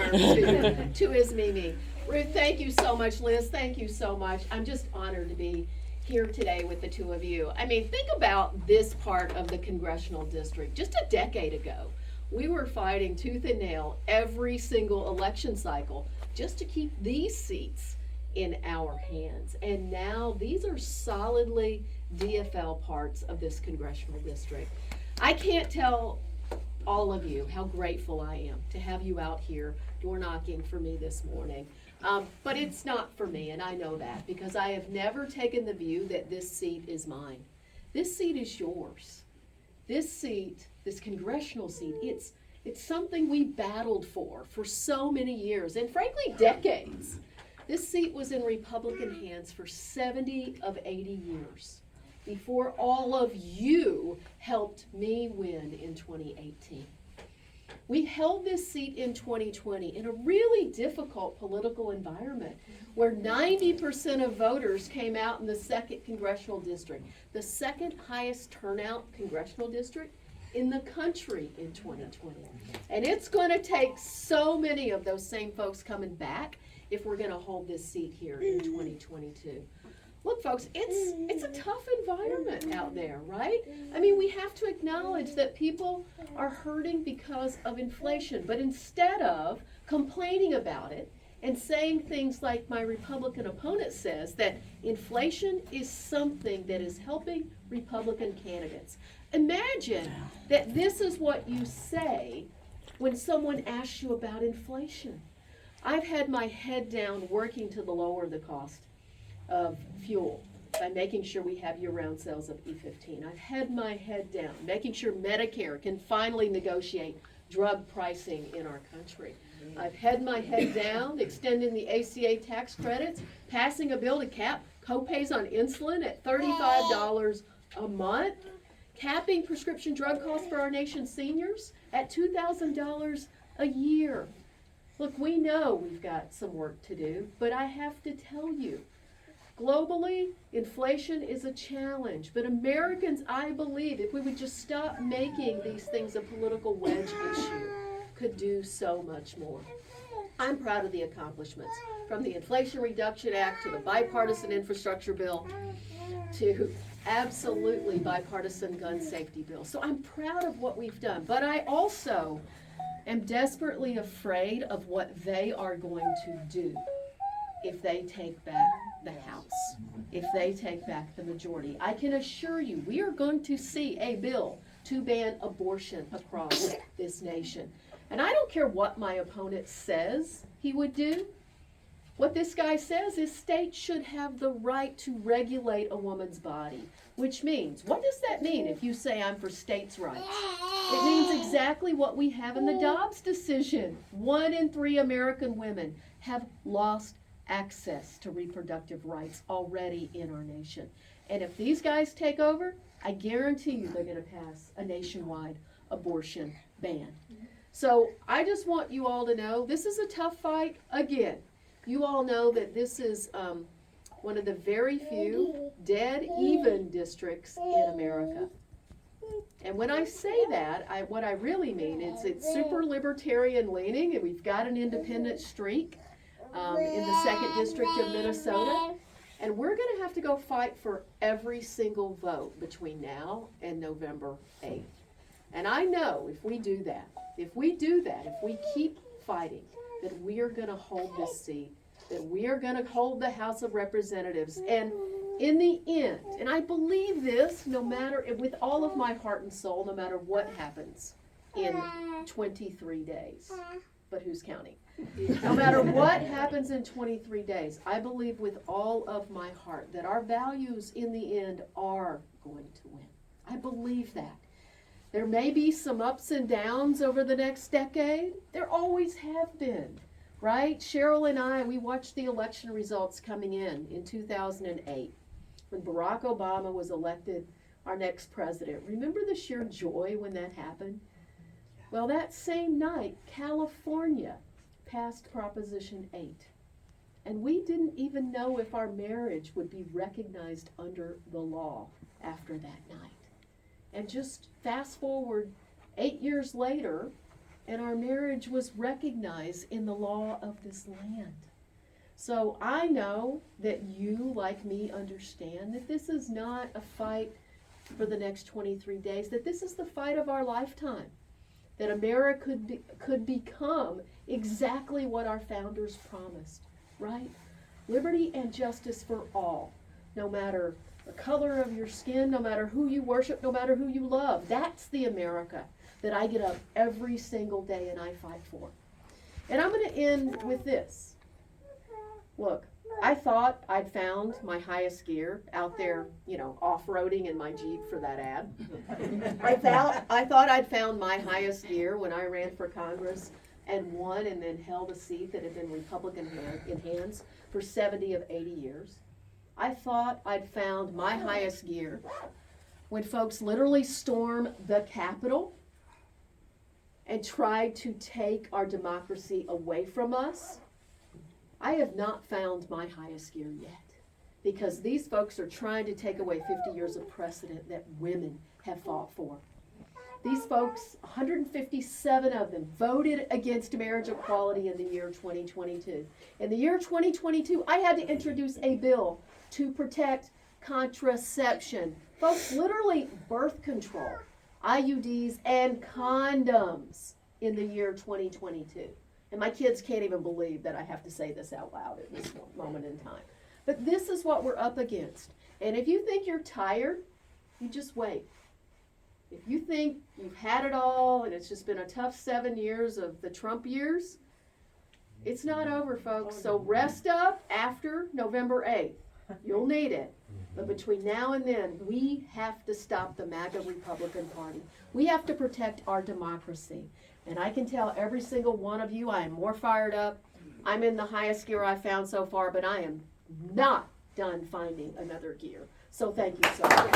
arm to his Mimi. Ruth, thank you so much. Liz, thank you so much. I'm just honored to be here today with the two of you. I mean, think about this part of the congressional district. Just a decade ago, we were fighting tooth and nail every single election cycle just to keep these seats in our hands. And now these are solidly DFL parts of this congressional district. I can't tell all of you how grateful I am to have you out here door knocking for me this morning. But it's not for me, and I know that, because I have never taken the view that this seat is mine. This seat is yours. This seat, this congressional seat, it's something we battled for so many years, and frankly, decades. This seat was in Republican hands for 70 of 80 years before all of you helped me win in 2018. We held this seat in 2020 in a really difficult political environment where 90% of voters came out in the 2nd congressional district, the second highest turnout congressional district in the country in 2020. And it's going to take so many of those same folks coming back if we're going to hold this seat here in 2022. Look, folks, it's a tough environment out there, right? I mean, we have to acknowledge that people are hurting because of inflation, but instead of complaining about it and saying things like my Republican opponent says, that inflation is something that is helping Republican candidates. Imagine that this is what you say when someone asks you about inflation. I've had my head down working to lower the cost of fuel by making sure we have year-round sales of E15. I've had my head down making sure Medicare can finally negotiate drug pricing in our country. I've had my head down extending the ACA tax credits, passing a bill to cap copays on insulin at $35 a month, capping prescription drug costs for our nation's seniors at $2,000 a year. Look, we know we've got some work to do, but I have to tell you, globally, inflation is a challenge, but Americans, I believe, if we would just stop making these things a political wedge issue, could do so much more. I'm proud of the accomplishments, from the Inflation Reduction Act to the bipartisan infrastructure bill to absolutely bipartisan gun safety bill. So I'm proud of what we've done, but I also am desperately afraid of what they are going to do if they take back the House, if they take back the majority. I can assure you, we are going to see a bill to ban abortion across this nation. And I don't care what my opponent says he would do. What this guy says is states should have the right to regulate a woman's body, which means, what does that mean if you say I'm for states' rights? It means exactly what we have in the Dobbs decision. 1 in 3 American women have lost access to reproductive rights already in our nation. And if these guys take over, I guarantee you they're going to pass a nationwide abortion ban. So I just want you all to know this is a tough fight. Again, you all know that this is one of the very few dead even districts in America. And when I say that, what I really mean is it's super libertarian leaning, and we've got an independent streak in the 2nd District of Minnesota. And we're going to have to go fight for every single vote between now and November 8th. And I know if we do that, if we keep fighting, that we are going to hold this seat, that we are going to hold the House of Representatives. And in the end, and I believe this no matter, with all of my heart and soul, no matter what happens in 23 days, but who's counting? No matter what happens in 23 days, I believe with all of my heart that our values in the end are going to win. I believe that. There may be some ups and downs over the next decade. There always have been, right? Cheryl and I, we watched the election results coming in 2008, when Barack Obama was elected our next president. Remember the sheer joy when that happened? Well, that same night, California passed Proposition 8. And we didn't even know if our marriage would be recognized under the law after that night. And just fast forward 8 years later, and our marriage was recognized in the law of this land. So I know that you, like me, understand that this is not a fight for the next 23 days, that this is the fight of our lifetime, that America could become exactly what our founders promised, right? Liberty and justice for all, no matter the color of your skin, no matter who you worship, no matter who you love. That's the America that I get up every single day and I fight for. And I'm going to end with this. Look, I thought I'd found my highest gear out there, off-roading in my Jeep for that ad. I thought I'd found my highest gear when I ran for Congress and won and then held a seat that had been Republican in hands for 70 of 80 years. I thought I'd found my highest gear when folks literally stormed the Capitol and tried to take our democracy away from us. I have not found my highest gear yet, because these folks are trying to take away 50 years of precedent that women have fought for. These folks, 157 of them, voted against marriage equality in the year 2022. In the year 2022, I had to introduce a bill to protect contraception. Folks, literally birth control, IUDs, and condoms in the year 2022. And my kids can't even believe that I have to say this out loud at this moment in time. But this is what we're up against. And if you think you're tired, you just wait. If you think you've had it all and it's just been a tough 7 years of the Trump years, it's not over, folks. So rest up after November 8th. You'll need it. But between now and then, we have to stop the MAGA Republican Party. We have to protect our democracy. And I can tell every single one of you, I am more fired up. I'm in the highest gear I've found so far, but I am not done finding another gear. So thank you so much.